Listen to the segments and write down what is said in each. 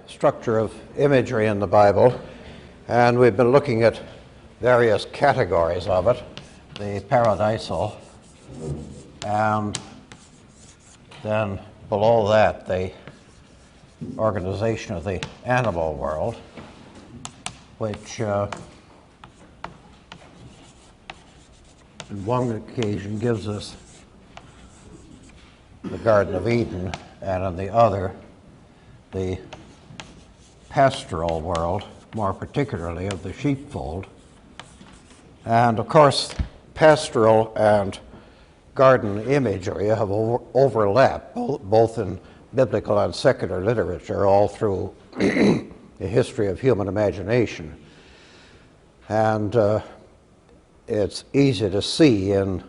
Structure of imagery in the Bible, and we've been looking at various categories of it, the paradisal, and then below that the organization of the animal world, which on one occasion gives us the Garden of Eden, and on the other the pastoral world, more particularly of the sheepfold. And of course, pastoral and garden imagery have overlapped both in biblical and secular literature all through the history of human imagination. And it's easy to see in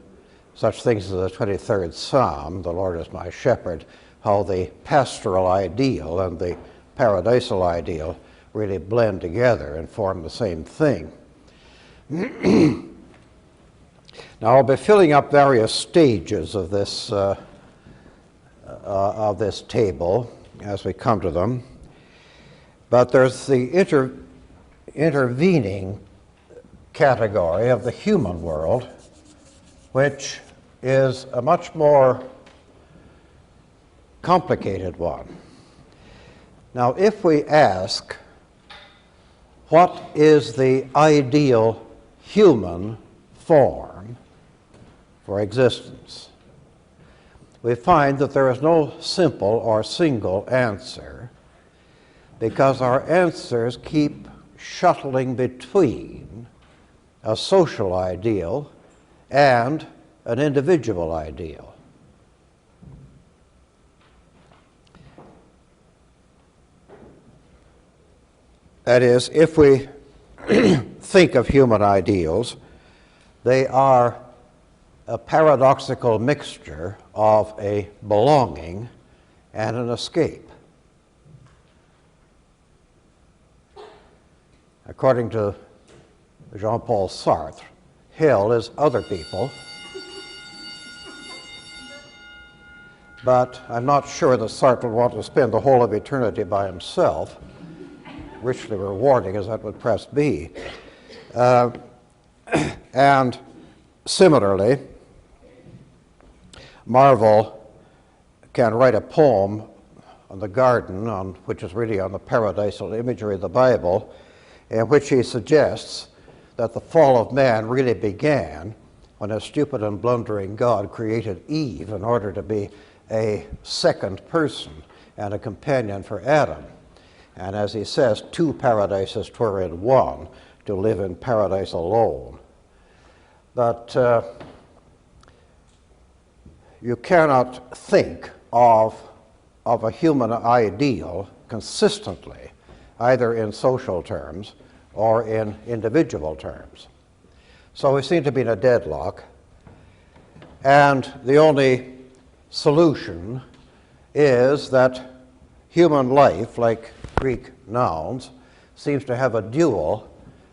such things as the 23rd Psalm, the Lord is my shepherd, how the pastoral ideal and the paradisal ideal really blend together and form the same thing. Now I'll be filling up various stages of this table as we come to them, but there's the intervening category of the human world, which is a much more complicated one. Now, if we ask, what is the ideal human form for existence, we find that there is no simple or single answer, because our answers keep shuttling between a social ideal and an individual ideal. That is, if we think of human ideals, they are a paradoxical mixture of a belonging and an escape. According to Jean-Paul Sartre, hell is other people, but I'm not sure that Sartre would want to spend the whole of eternity by himself, richly rewarding as that would perhaps be. And similarly, Marvel can write a poem on the garden, which is really on the paradisal imagery of the Bible, in which he suggests that the fall of man really began when a stupid and blundering God created Eve in order to be a second person and a companion for Adam. And as he says, two paradises 'twere in one, to live in paradise alone. But you cannot think of a human ideal consistently, either in social terms or in individual terms. So we seem to be in a deadlock, and the only solution is that human life, like Greek nouns, seems to have a dual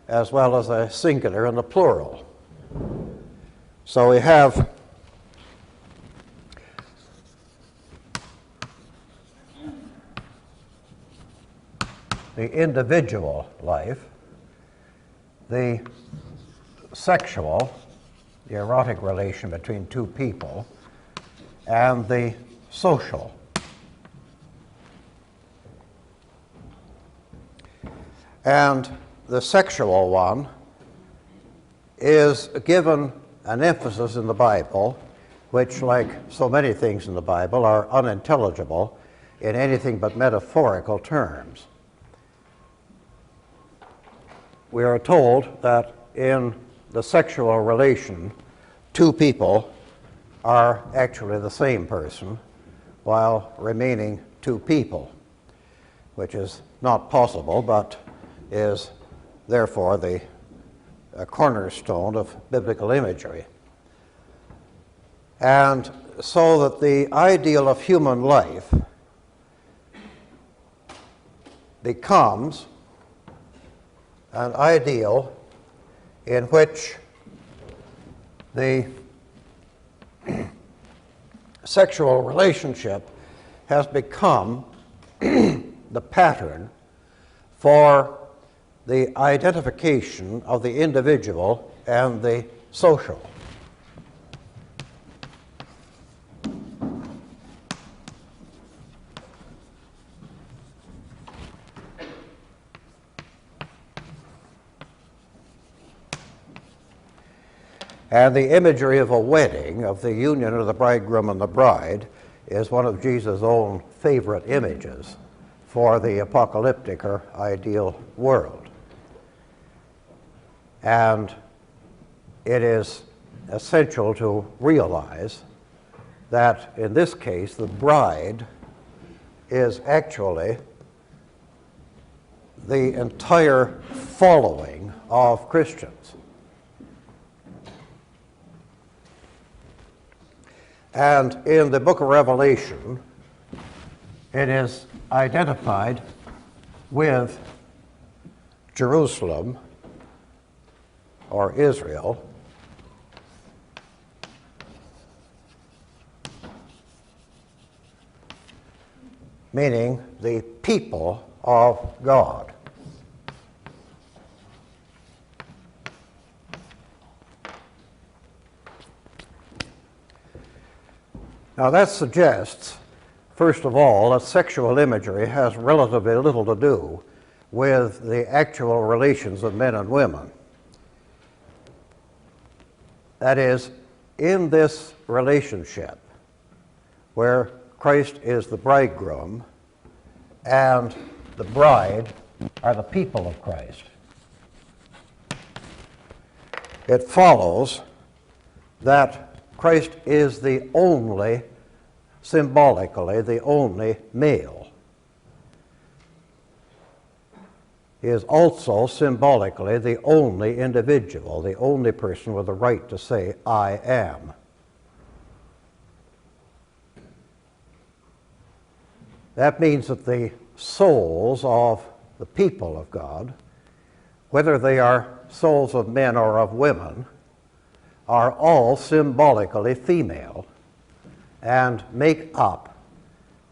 as well as a singular and a plural. So we have the individual life, the sexual, the erotic relation between two people, and the social. And the sexual one is given an emphasis in the Bible, which, like so many things in the Bible, are unintelligible in anything but metaphorical terms. We are told that in the sexual relation, two people are actually the same person while remaining two people, which is not possible, but is therefore the cornerstone of biblical imagery. And so that the ideal of human life becomes an ideal in which the sexual relationship has become the pattern for the identification of the individual and the social. And the imagery of a wedding, of the union of the bridegroom and the bride, is one of Jesus' own favorite images for the apocalyptic or ideal world. And it is essential to realize that in this case, the bride is actually the entire following of Christians. And in the book of Revelation, it is identified with Jerusalem or Israel, meaning the people of God. Now that suggests, first of all, that sexual imagery has relatively little to do with the actual relations of men and women. That is, in this relationship where Christ is the bridegroom and the bride are the people of Christ, it follows that Christ is the only, symbolically, the only male. He is also symbolically the only individual, the only person with the right to say, I am. That means that the souls of the people of God, whether they are souls of men or of women, are all symbolically female and make up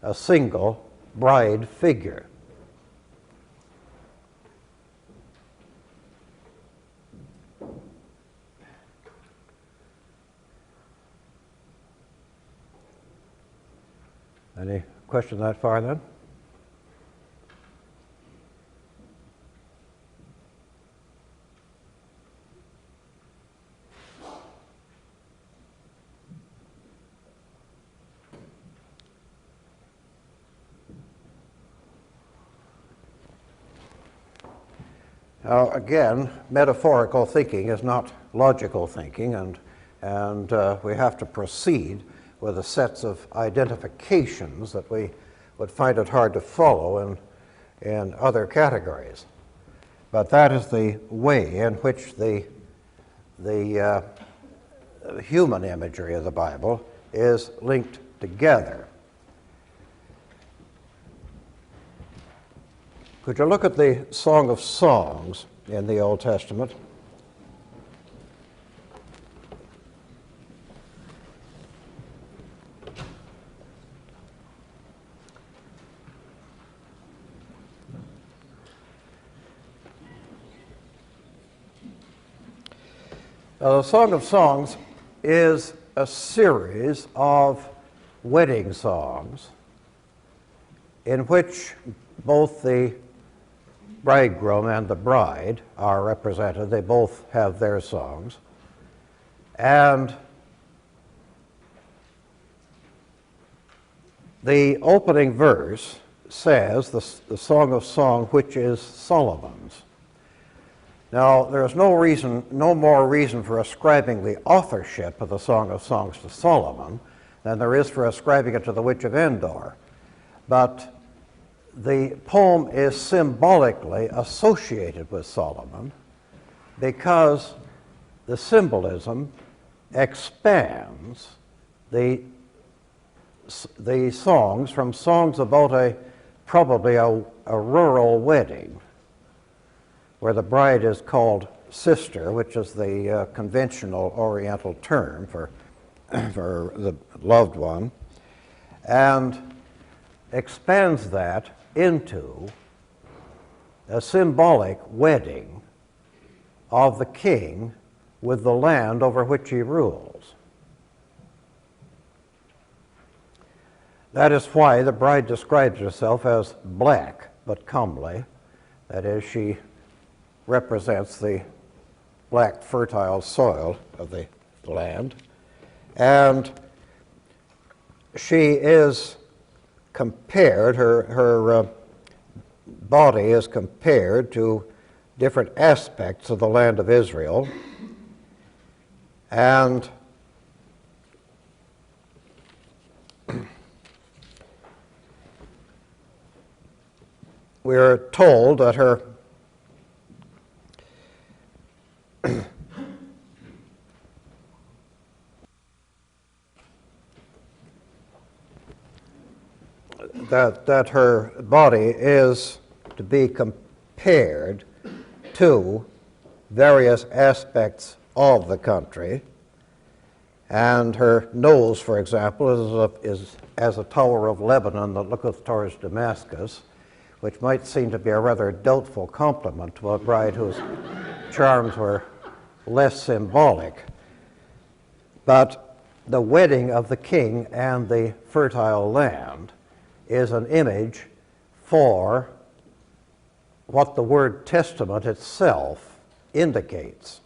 a single bride figure. Any question that far then? Now, again, metaphorical thinking is not logical thinking, and we have to proceed with a sets of identifications that we would find it hard to follow in other categories. But that is the way in which the human imagery of the Bible is linked together. Could you look at the Song of Songs in the Old Testament? The Song of Songs is a series of wedding songs in which both the bridegroom and the bride are represented. They both have their songs. And the opening verse says, the Song of Song, which is Solomon's. Now, there's no more reason for ascribing the authorship of the Song of Songs to Solomon than there is for ascribing it to the Witch of Endor. But the poem is symbolically associated with Solomon because the symbolism expands the songs from songs about probably a rural wedding where the bride is called sister, which is the conventional Oriental term for the loved one, and expands that into a symbolic wedding of the king with the land over which he rules. That is why the bride describes herself as black but comely. That is, she represents the black fertile soil of the land. And she is compared, her body is compared to different aspects of the land of Israel. And we are told that her that her body is to be compared to various aspects of the country. And her nose, for example, is as a tower of Lebanon that looketh towards Damascus, which might seem to be a rather doubtful compliment to a bride whose charms were less symbolic. But the wedding of the king and the fertile land is an image for what the word testament itself indicates.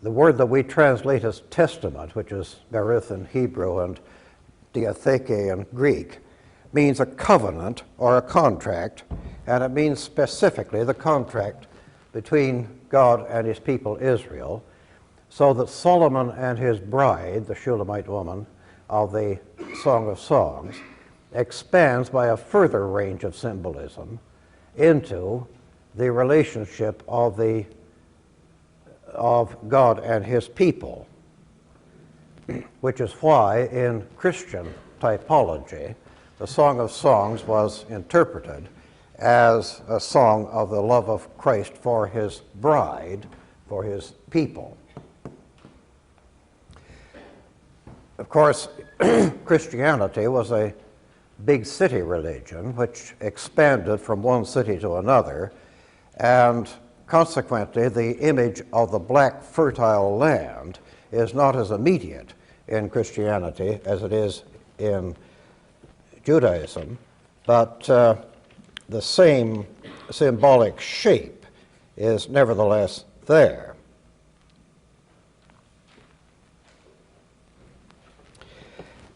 The word that we translate as testament, which is berith in Hebrew and diatheke in Greek, means a covenant or a contract, and it means specifically the contract between God and his people Israel, so that Solomon and his bride, the Shulamite woman of the Song of Songs, expands by a further range of symbolism into the relationship of God and his people, which is why in Christian typology, the Song of Songs was interpreted as a song of the love of Christ for his bride, for his people. Of course, Christianity was a big city religion which expanded from one city to another, and consequently the image of the black fertile land is not as immediate in Christianity as it is in Judaism, but the same symbolic shape is nevertheless there.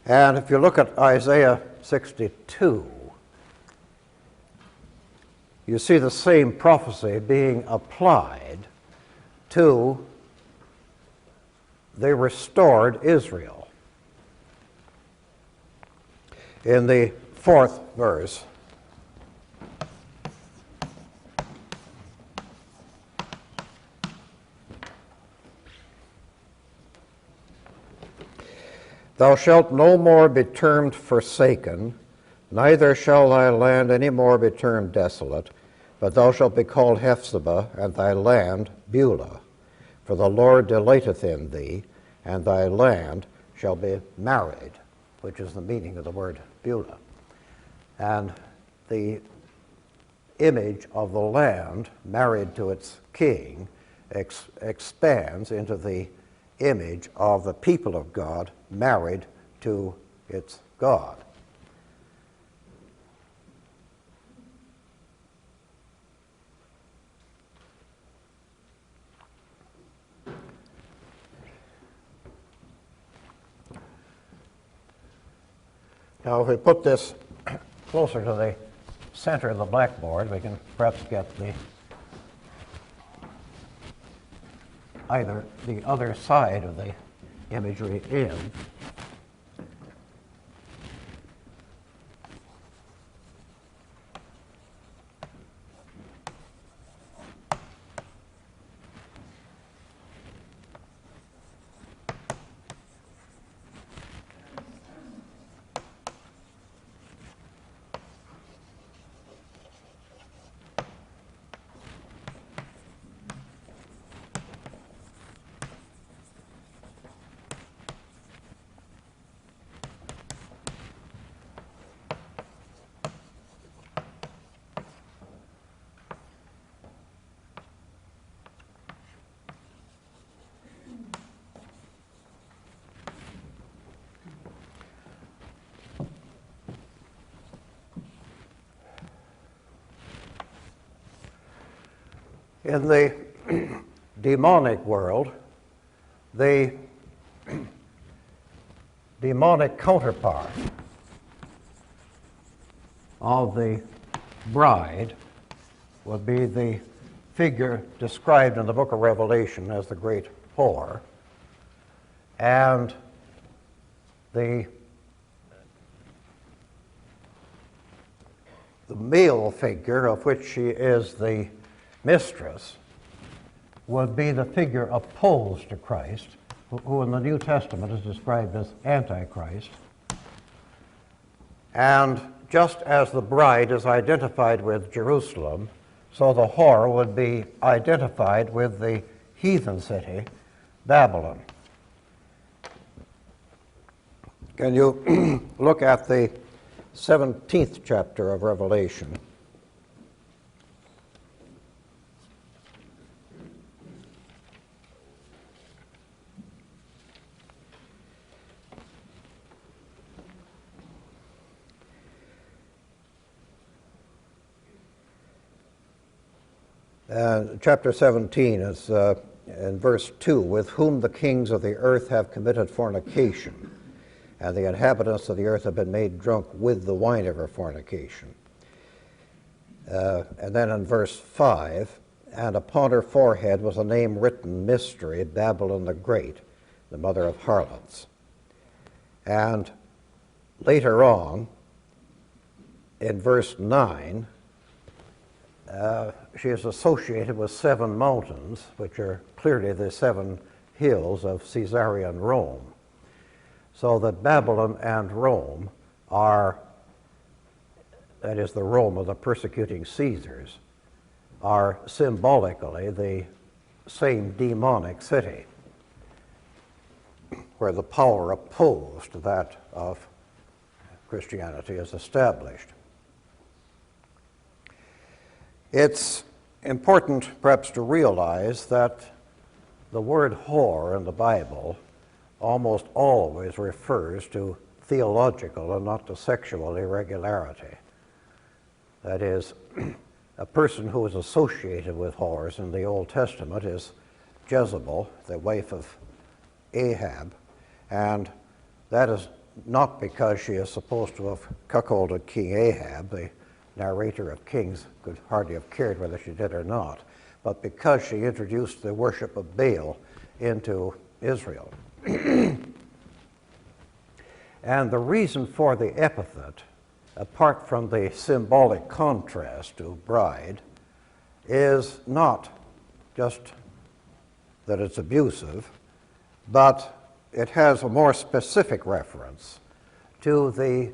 And if you look at Isaiah 62, you see the same prophecy being applied to the restored Israel. In the 4th verse, thou shalt no more be termed forsaken, neither shall thy land any more be termed desolate, but thou shalt be called Hephzibah, and thy land Beulah. For the Lord delighteth in thee, and thy land shall be married, which is the meaning of the word Beulah. And the image of the land married to its king expands into the image of the people of God married to its God. Now, if we put this closer to the center of the blackboard, we can perhaps get either the other side of the imagery in. In the demonic world, the demonic counterpart of the bride would be the figure described in the book of Revelation as the great whore, and the male figure, of which she is the mistress, would be the figure opposed to Christ, who in the New Testament is described as Antichrist. And just as the bride is identified with Jerusalem, so the whore would be identified with the heathen city, Babylon. Can you look at the 17th chapter of Revelation? Chapter 17 is in verse 2, with whom the kings of the earth have committed fornication, and the inhabitants of the earth have been made drunk with the wine of her fornication. And then in verse 5, and upon her forehead was a name written, Mystery, Babylon the Great, the mother of harlots. And later on, in verse 9, she is associated with 7 mountains, which are clearly the 7 hills of Caesarean Rome. So that Babylon and Rome are, that is the Rome of the persecuting Caesars, are symbolically the same demonic city, where the power opposed to that of Christianity is established. It's important perhaps to realize that the word whore in the Bible almost always refers to theological and not to sexual irregularity. That is, a person who is associated with whores in the Old Testament is Jezebel, the wife of Ahab, and that is not because she is supposed to have cuckolded King Ahab. The narrator of Kings could hardly have cared whether she did or not, but because she introduced the worship of Baal into Israel. And the reason for the epithet, apart from the symbolic contrast to bride, is not just that it's abusive, but it has a more specific reference to the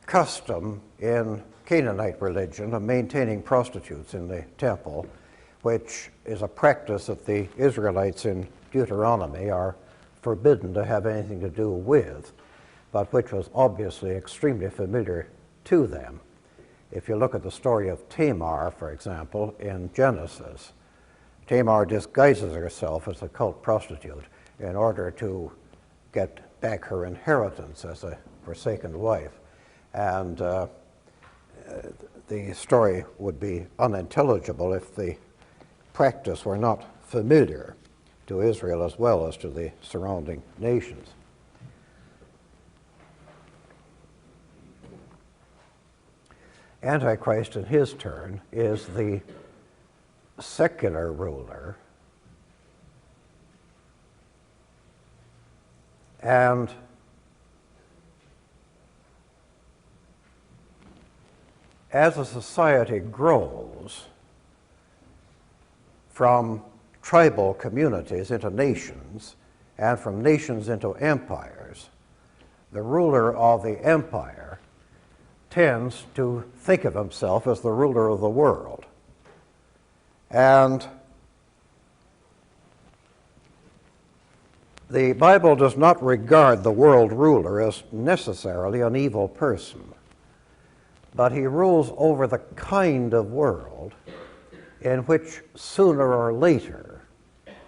custom in Canaanite religion of maintaining prostitutes in the temple, which is a practice that the Israelites in Deuteronomy are forbidden to have anything to do with, but which was obviously extremely familiar to them. If you look at the story of Tamar, for example, in Genesis, Tamar disguises herself as a cult prostitute in order to get back her inheritance as a forsaken wife. And the story would be unintelligible if the practice were not familiar to Israel as well as to the surrounding nations. Antichrist, in his turn, is the secular ruler, and as a society grows from tribal communities into nations, and from nations into empires, the ruler of the empire tends to think of himself as the ruler of the world. And the Bible does not regard the world ruler as necessarily an evil person, but he rules over the kind of world in which sooner or later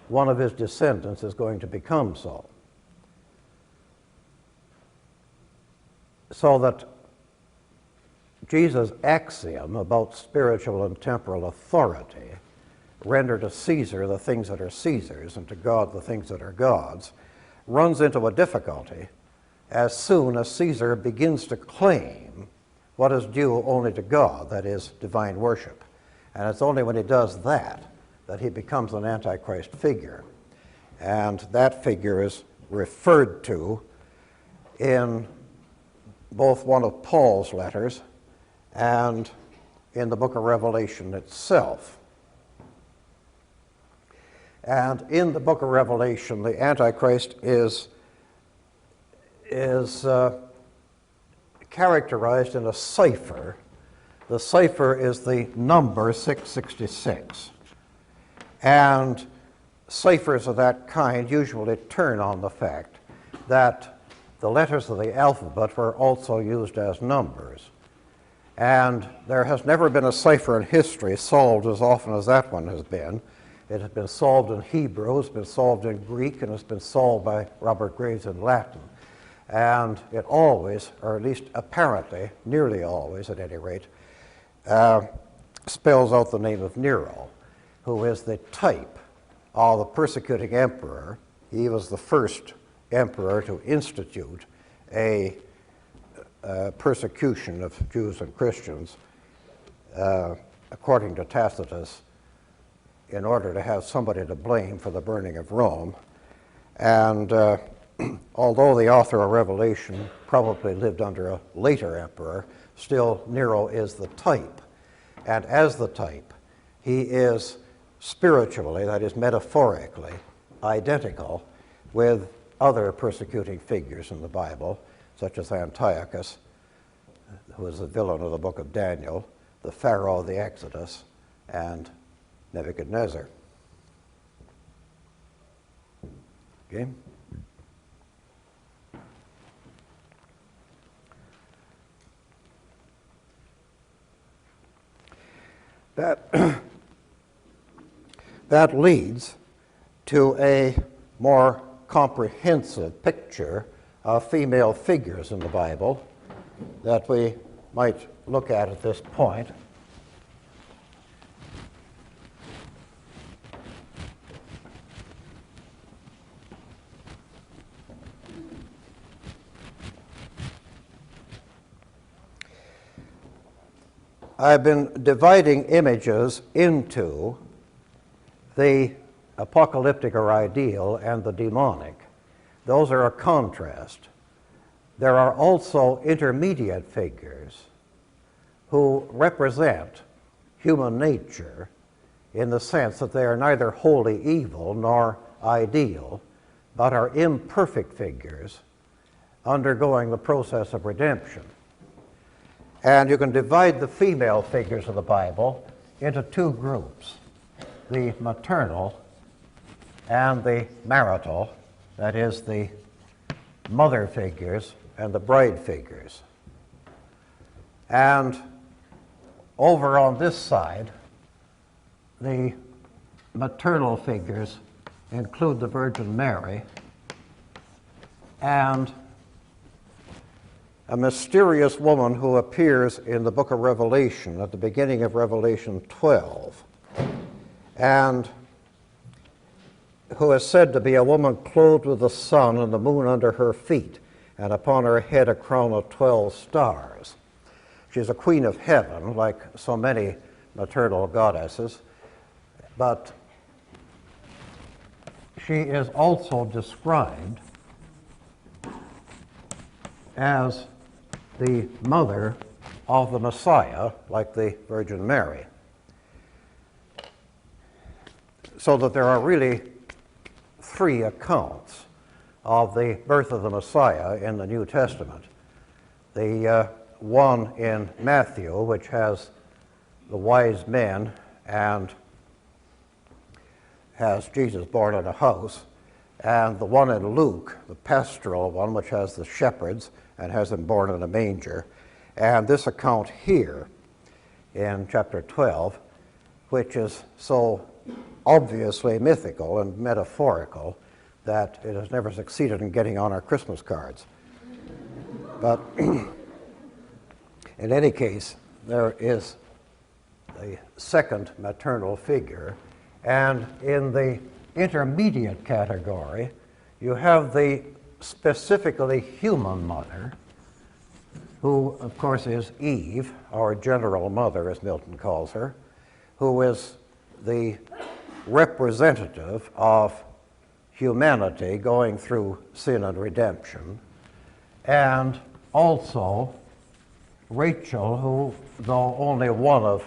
one of his descendants is going to become so. So that Jesus' axiom about spiritual and temporal authority render to Caesar the things that are Caesar's and to God the things that are God's, runs into a difficulty as soon as Caesar begins to claim what is due only to God, that is, divine worship. And it's only when he does that that he becomes an Antichrist figure. And that figure is referred to in both one of Paul's letters and in the book of Revelation itself. And in the book of Revelation, the Antichrist is characterized in a cipher. The cipher is the number 666. And ciphers of that kind usually turn on the fact that the letters of the alphabet were also used as numbers. And there has never been a cipher in history solved as often as that one has been. It has been solved in Hebrew, it's been solved in Greek, and it's been solved by Robert Graves in Latin. And it always, or at least apparently, nearly always at any rate, spells out the name of Nero, who is the type of the persecuting emperor. He was the first emperor to institute a persecution of Jews and Christians, according to Tacitus, in order to have somebody to blame for the burning of Rome. And although the author of Revelation probably lived under a later emperor, still Nero is the type. And as the type, he is spiritually, that is metaphorically, identical with other persecuting figures in the Bible, such as Antiochus, who is the villain of the book of Daniel, the Pharaoh of the Exodus, and Nebuchadnezzar. Okay? That leads to a more comprehensive picture of female figures in the Bible that we might look at this point. I've been dividing images into the apocalyptic or ideal and the demonic. Those are a contrast. There are also intermediate figures who represent human nature in the sense that they are neither wholly evil nor ideal, but are imperfect figures undergoing the process of redemption. And you can divide the female figures of the Bible into two groups, the maternal and the marital, that is, the mother figures and the bride figures. And over on this side, the maternal figures include the Virgin Mary and a mysterious woman who appears in the book of Revelation, at the beginning of Revelation 12, and who is said to be a woman clothed with the sun and the moon under her feet, and upon her head a crown of 12 stars. She's a queen of heaven, like so many maternal goddesses, but she is also described as the mother of the Messiah, like the Virgin Mary. So that there are really three accounts of the birth of the Messiah in the New Testament. The one in Matthew, which has the wise men and has Jesus born in a house, and the one in Luke, the pastoral one, which has the shepherds and has him born in a manger, and this account here in chapter 12, which is so obviously mythical and metaphorical that it has never succeeded in getting on our Christmas cards. But in any case, there is the second maternal figure And in the intermediate category, you have the specifically human mother, who, of course, is Eve, our general mother, as Milton calls her, who is the representative of humanity going through sin and redemption, and also Rachel, who, though only one of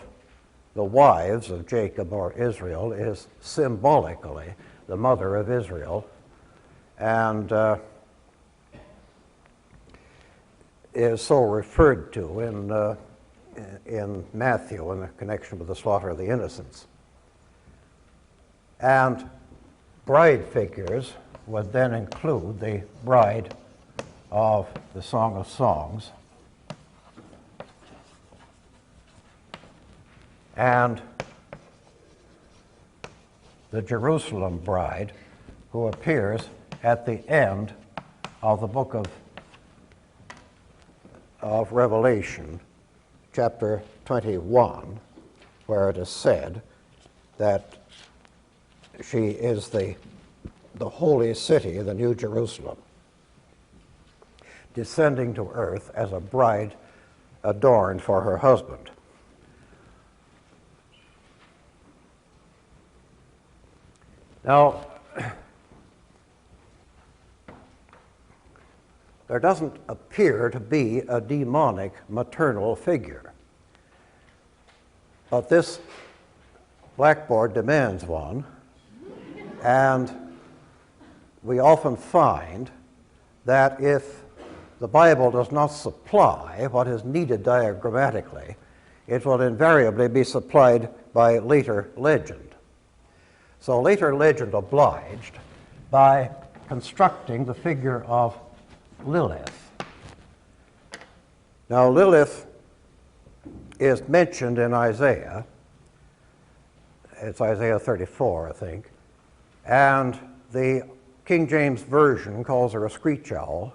the wives of Jacob or Israel, is symbolically the mother of Israel, and is so referred to in Matthew in connection with the slaughter of the innocents. And bride figures would then include the bride of the Song of Songs and the Jerusalem bride, who appears at the end of the book of Revelation, chapter 21, where it is said that she is the holy city, the New Jerusalem, descending to earth as a bride adorned for her husband. Now, there doesn't appear to be a demonic maternal figure, but this blackboard demands one, and we often find that if the Bible does not supply what is needed diagrammatically, it will invariably be supplied by later legend. So later legend obliged by constructing the figure of Lilith. Now Lilith is mentioned in Isaiah. It's Isaiah 34, I think. And the King James Version calls her a screech owl,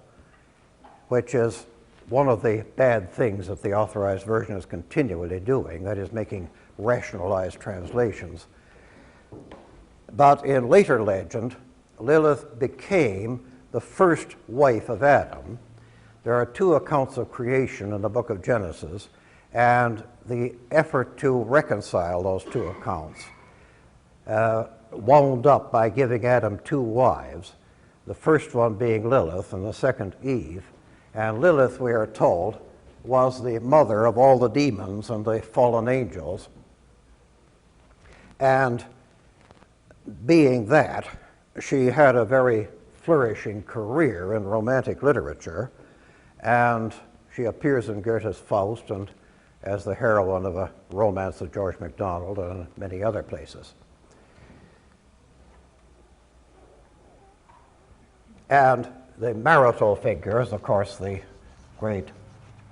which is one of the bad things that the Authorized Version is continually doing, that is making rationalized translations. But in later legend, Lilith became the first wife of Adam. There are two accounts of creation in the book of Genesis, and the effort to reconcile those two accounts wound up by giving Adam two wives, the first one being Lilith and the second Eve. And Lilith, we are told, was the mother of all the demons and the fallen angels. And being that, she had a very flourishing career in romantic literature, and she appears in Goethe's Faust and as the heroine of a romance of George MacDonald and many other places. And the marital figure is, of course, the great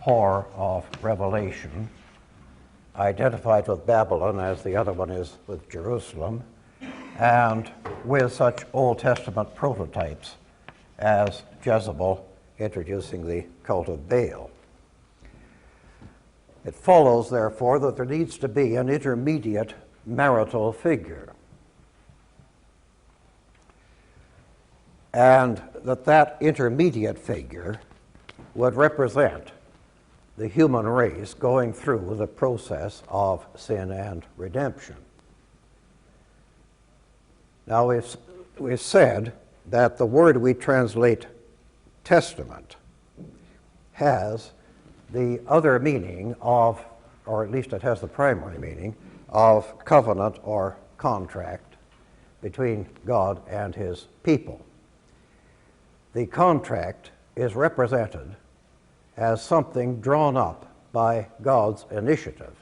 whore of Revelation, identified with Babylon as the other one is with Jerusalem, and with such Old Testament prototypes as Jezebel introducing the cult of Baal. It follows, therefore, that there needs to be an intermediate marital figure, and that intermediate figure would represent the human race going through the process of sin and redemption. Now, we've said that the word we translate testament has the other meaning of, or at least it has the primary meaning, of covenant or contract between God and his people. The contract is represented as something drawn up by God's initiative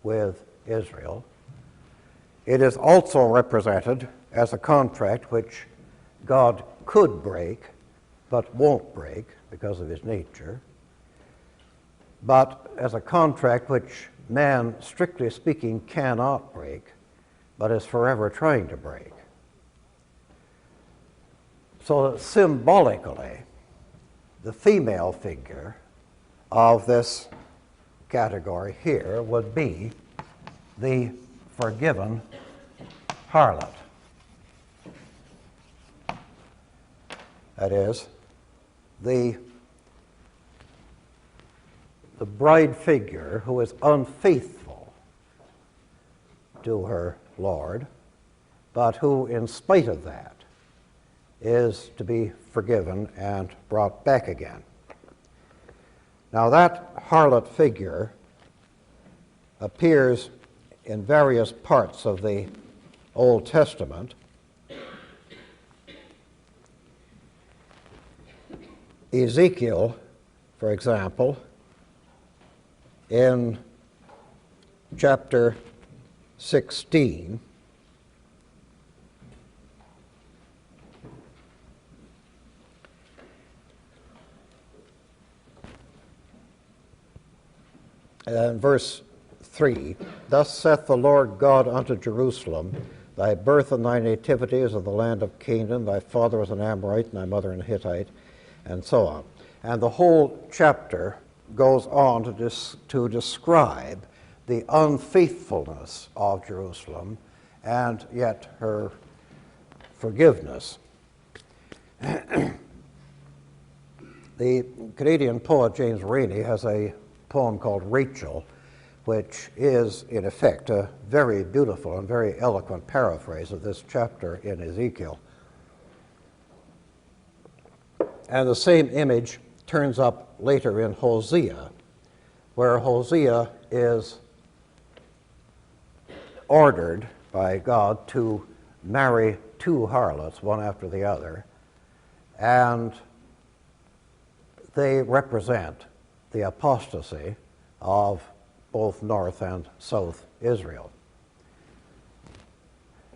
with Israel. It is also represented as a contract which God could break, but won't break because of his nature, but as a contract which man, strictly speaking, cannot break, but is forever trying to break. So that symbolically, the female figure of this category here would be the forgiven harlot. That is, the bride figure who is unfaithful to her Lord, but who, in spite of that, is to be forgiven and brought back again. Now, that harlot figure appears in various parts of the Old Testament. Ezekiel, for example, in chapter 16, and verse 3, "Thus saith the Lord God unto Jerusalem, Thy birth and thy nativity is of the land of Canaan, thy father was an Amorite, and thy mother an Hittite," and so on. And the whole chapter goes on to describe the unfaithfulness of Jerusalem and yet her forgiveness. The Canadian poet James Rainey has a poem called Rachel, which is, in effect, a very beautiful and very eloquent paraphrase of this chapter in Ezekiel. And the same image turns up later in Hosea, where Hosea is ordered by God to marry two harlots, one after the other, and they represent the apostasy of both North and South Israel.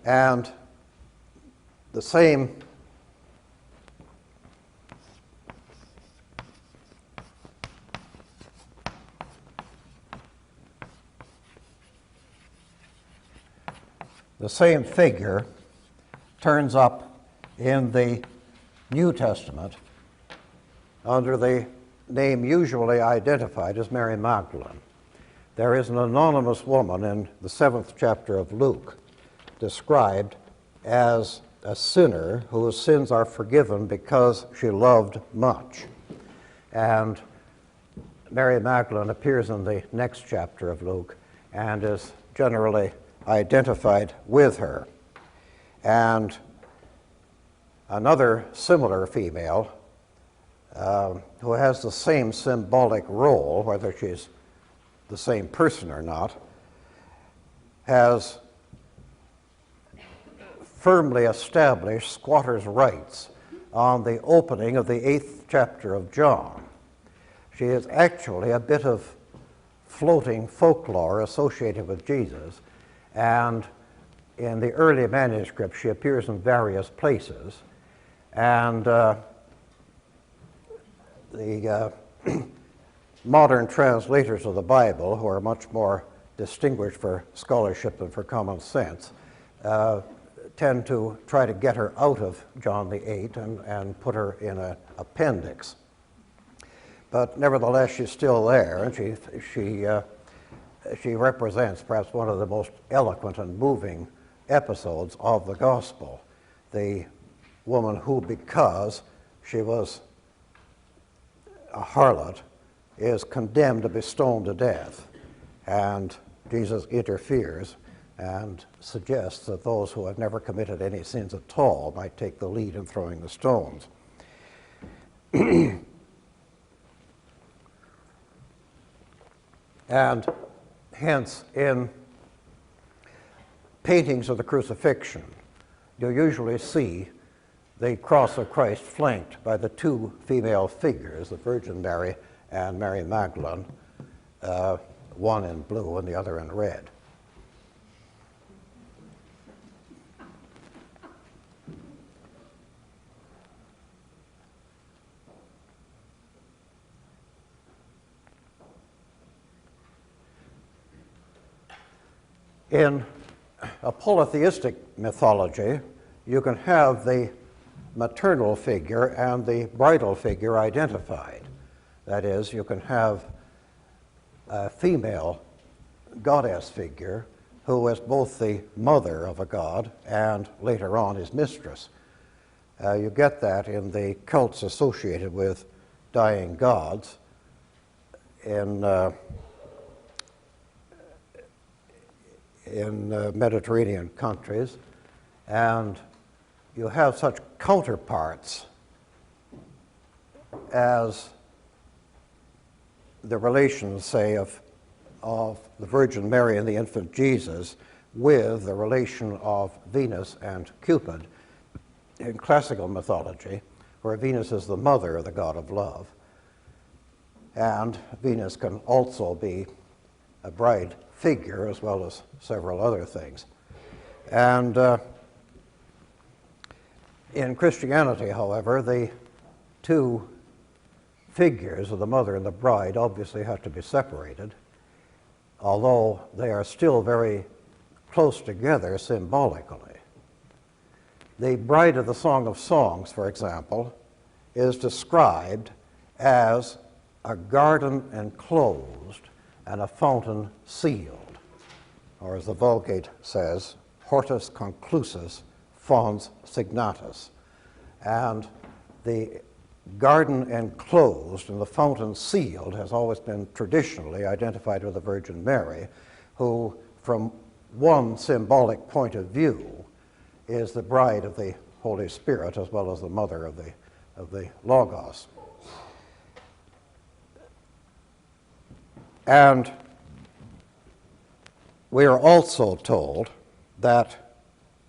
And the same figure turns up in the New Testament under the name usually identified as Mary Magdalene. There is an anonymous woman in the 7th chapter of Luke described as a sinner whose sins are forgiven because she loved much. And Mary Magdalene appears in the next chapter of Luke and is generally identified with her. And another similar female who has the same symbolic role, whether she's the same person or not, has firmly established squatters' rights on the opening of the 8th chapter of John. She is actually a bit of floating folklore associated with Jesus, and in the early manuscripts she appears in various places, and the modern translators of the Bible, who are much more distinguished for scholarship than for common sense, tend to try to get her out of John the 8th and put her in an appendix. But nevertheless, she's still there, and she represents perhaps one of the most eloquent and moving episodes of the gospel. The woman who, because she was a harlot, is condemned to be stoned to death. And Jesus interferes and suggests that those who have never committed any sins at all might take the lead in throwing the stones. And hence, in paintings of the crucifixion, you'll usually see the cross of Christ flanked by the two female figures, the Virgin Mary and Mary Magdalene, one in blue and the other in red. In a polytheistic mythology, you can have the maternal figure and the bridal figure identified. That is, you can have a female goddess figure who is both the mother of a god and later on his mistress. You get that in the cults associated with dying gods in Mediterranean countries, and you have such counterparts as the relations, say, of the Virgin Mary and the infant Jesus with the relation of Venus and Cupid in classical mythology, where Venus is the mother of the god of love. And Venus can also be a bride figure as well as several other things. And in Christianity, however, the two figures of the mother and the bride obviously have to be separated, although they are still very close together symbolically. The bride of the Song of Songs, for example, is described as a garden enclosed and a fountain sealed, or as the Vulgate says, hortus conclusus fons signatus. And the garden enclosed and the fountain sealed has always been traditionally identified with the Virgin Mary, who, from one symbolic point of view, is the bride of the Holy Spirit as well as the mother of the Logos. And we are also told that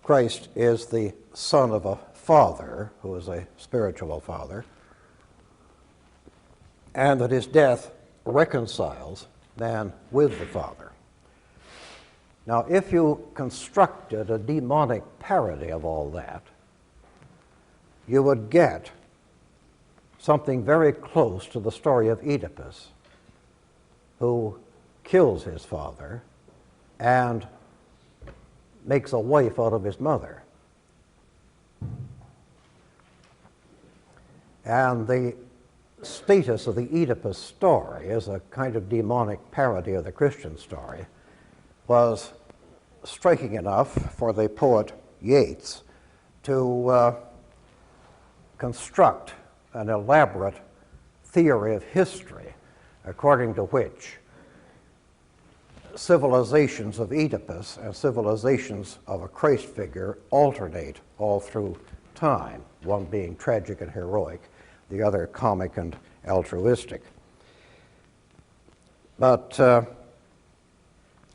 Christ is the son of a father, who is a spiritual father, and that his death reconciles man with the Father. Now, if you constructed a demonic parody of all that, you would get something very close to the story of Oedipus, who kills his father and makes a wife out of his mother. And the status of the Oedipus story as a kind of demonic parody of the Christian story was striking enough for the poet Yeats to construct an elaborate theory of history according to which civilizations of Oedipus and civilizations of a Christ figure alternate all through time, one being tragic and heroic, the other comic and altruistic. But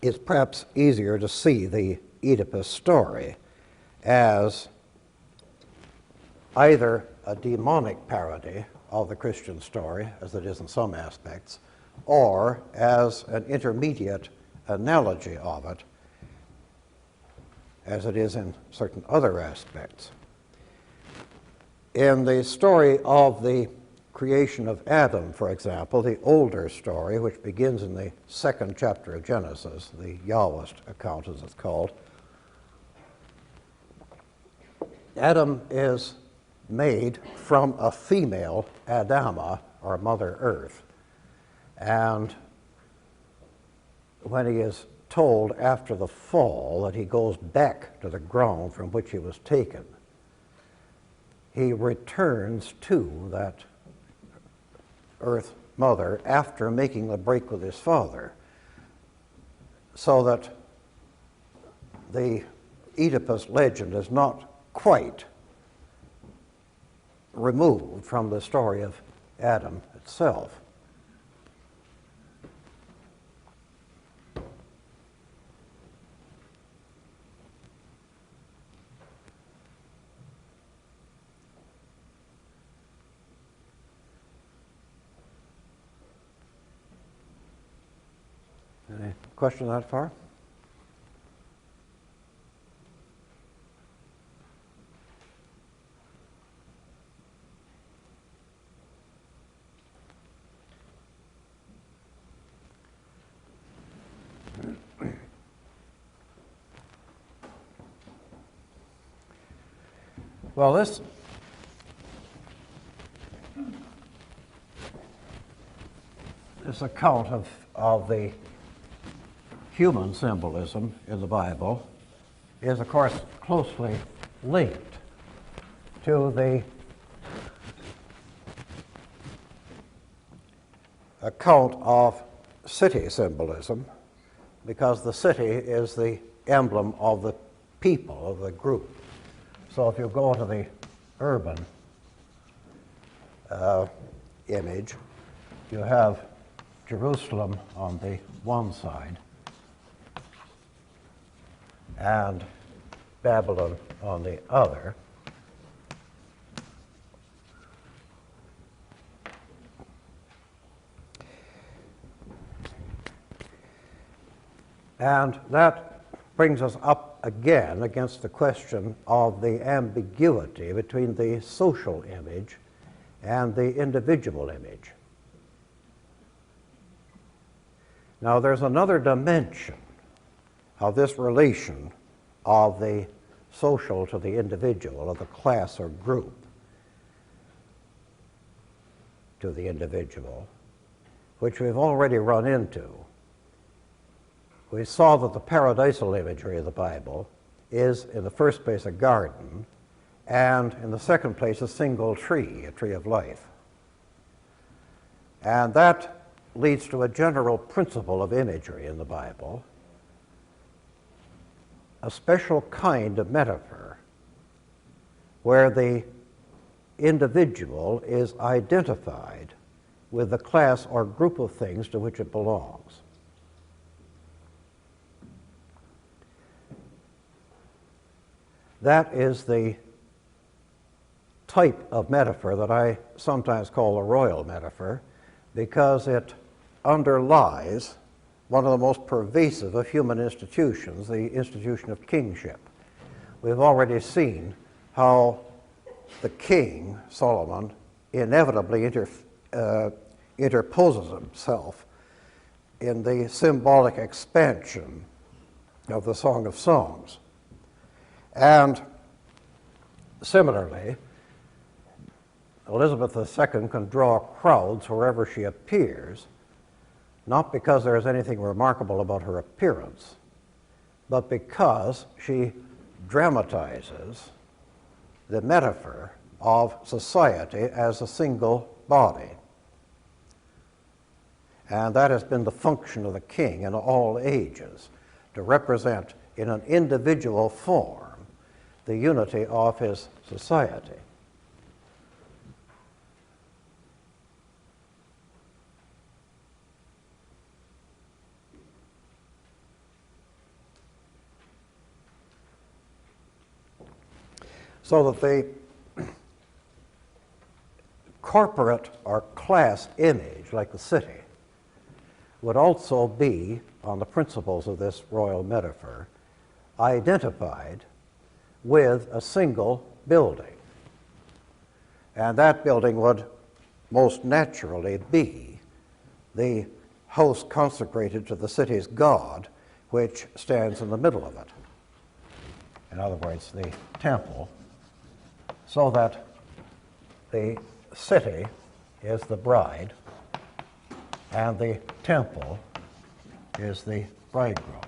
it's perhaps easier to see the Oedipus story as either a demonic parody of the Christian story, as it is in some aspects, or as an intermediate analogy of it, as it is in certain other aspects. In the story of the creation of Adam, for example, the older story, which begins in the 2nd chapter of Genesis, the Yahwist account as it's called, Adam is made from a female Adama, or Mother Earth. And when he is told after the fall that he goes back to the ground from which he was taken, he returns to that Earth Mother after making the break with his father, so that the Oedipus legend is not quite removed from the story of Adam itself. Any question that far? Well, this account of the human symbolism in the Bible is, of course, closely linked to the account of city symbolism, because the city is the emblem of the people, of the group. So if you go to the urban image, you have Jerusalem on the one side and Babylon on the other. And that brings us up again against the question of the ambiguity between the social image and the individual image. Now, there's another dimension of this relation of the social to the individual, of the class or group to the individual, which we've already run into. We saw that the paradisal imagery of the Bible is, in the first place, a garden, and in the second place, a single tree, a tree of life. And that leads to a general principle of imagery in the Bible, a special kind of metaphor where the individual is identified with the class or group of things to which it belongs. That is the type of metaphor that I sometimes call a royal metaphor, because it underlies one of the most pervasive of human institutions, the institution of kingship. We've already seen how the king, Solomon, inevitably interposes himself in the symbolic expansion of the Song of Songs. And similarly, Elizabeth II can draw crowds wherever she appears, not because there is anything remarkable about her appearance, but because she dramatizes the metaphor of society as a single body. And that has been the function of the king in all ages, to represent in an individual form the unity of his society. So that the corporate or class image, like the city, would also be, on the principles of this royal metaphor, identified with a single building. And that building would most naturally be the house consecrated to the city's god, which stands in the middle of it. In other words, the temple, so that the city is the bride and the temple is the bridegroom.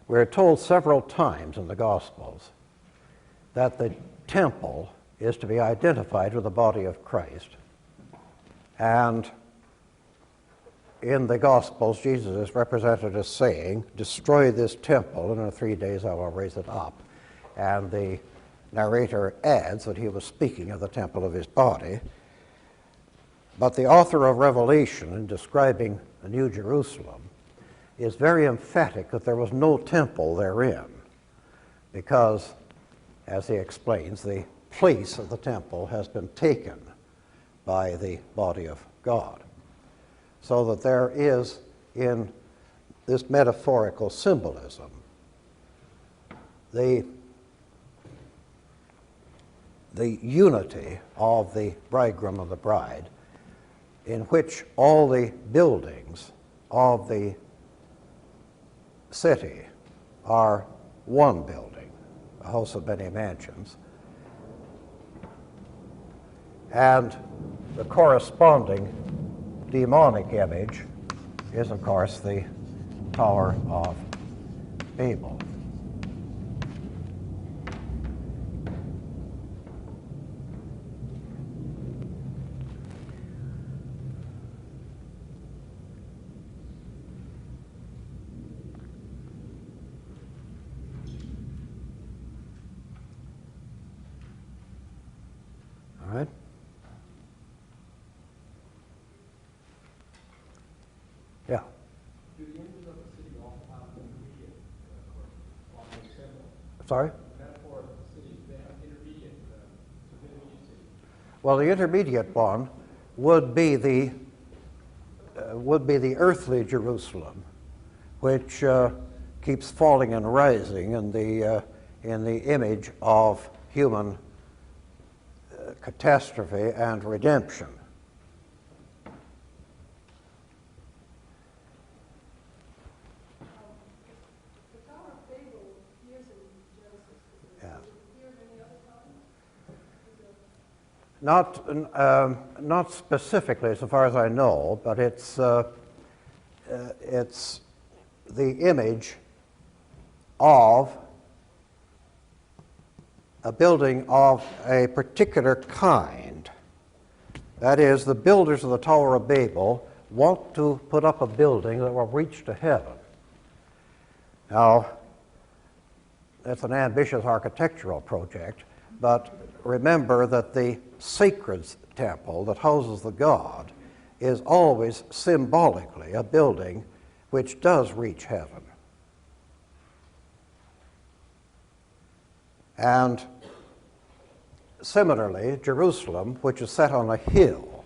We're told several times in the Gospels that the temple is to be identified with the body of Christ. And in the Gospels, Jesus is represented as saying, "Destroy this temple, and in 3 days I will raise it up." And the narrator adds that he was speaking of the temple of his body. But the author of Revelation, in describing the New Jerusalem, is very emphatic that there was no temple therein, because, as he explains, the place of the temple has been taken by the body of God. So that there is, in this metaphorical symbolism, the unity of the bridegroom and the bride, in which all the buildings of the city are one building, a house of many mansions, And the corresponding demonic image is, of course, the Tower of Babel. All right? Yeah. Do the images of the city also have an intermediate corresponding symbol? Sorry? The metaphor of the city, they have intermediate, city. Well, the intermediate one would be the earthly Jerusalem, which keeps falling and rising in the image of human catastrophe and redemption. The Tower of Babel appears in Genesis. Yeah. Does it appear in any other time? Not specifically, so far as I know, but it's the image of a building of a particular kind. That is, the builders of the Tower of Babel want to put up a building that will reach to heaven. Now, that's an ambitious architectural project, but remember that the sacred temple that houses the god is always symbolically a building which does reach heaven. And similarly, Jerusalem, which is set on a hill,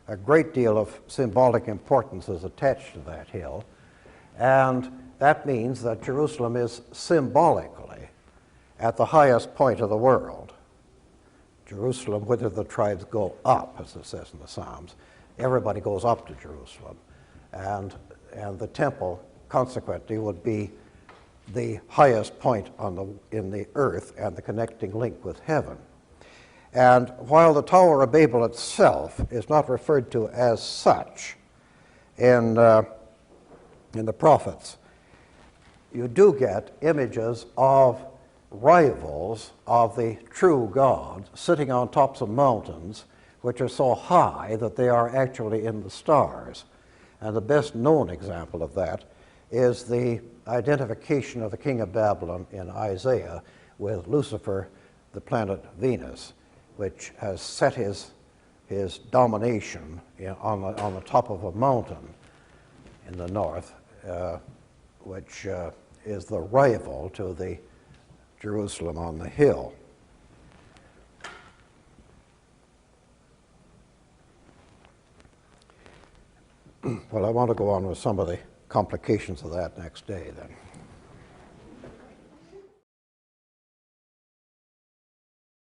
a great deal of symbolic importance is attached to that hill, and that means that Jerusalem is symbolically at the highest point of the world. Jerusalem, whither the tribes go up, as it says in the Psalms. Everybody goes up to Jerusalem, and the temple, consequently, would be the highest point in the earth and the connecting link with heaven. And while the Tower of Babel itself is not referred to as such in the prophets, you do get images of rivals of the true God sitting on tops of mountains which are so high that they are actually in the stars. And the best known example of that is the identification of the king of Babylon in Isaiah with Lucifer, the planet Venus, which has set his domination on the top of a mountain in the north, which is the rival to the Jerusalem on the hill. Well, I want to go on with some of the complications of that next day then.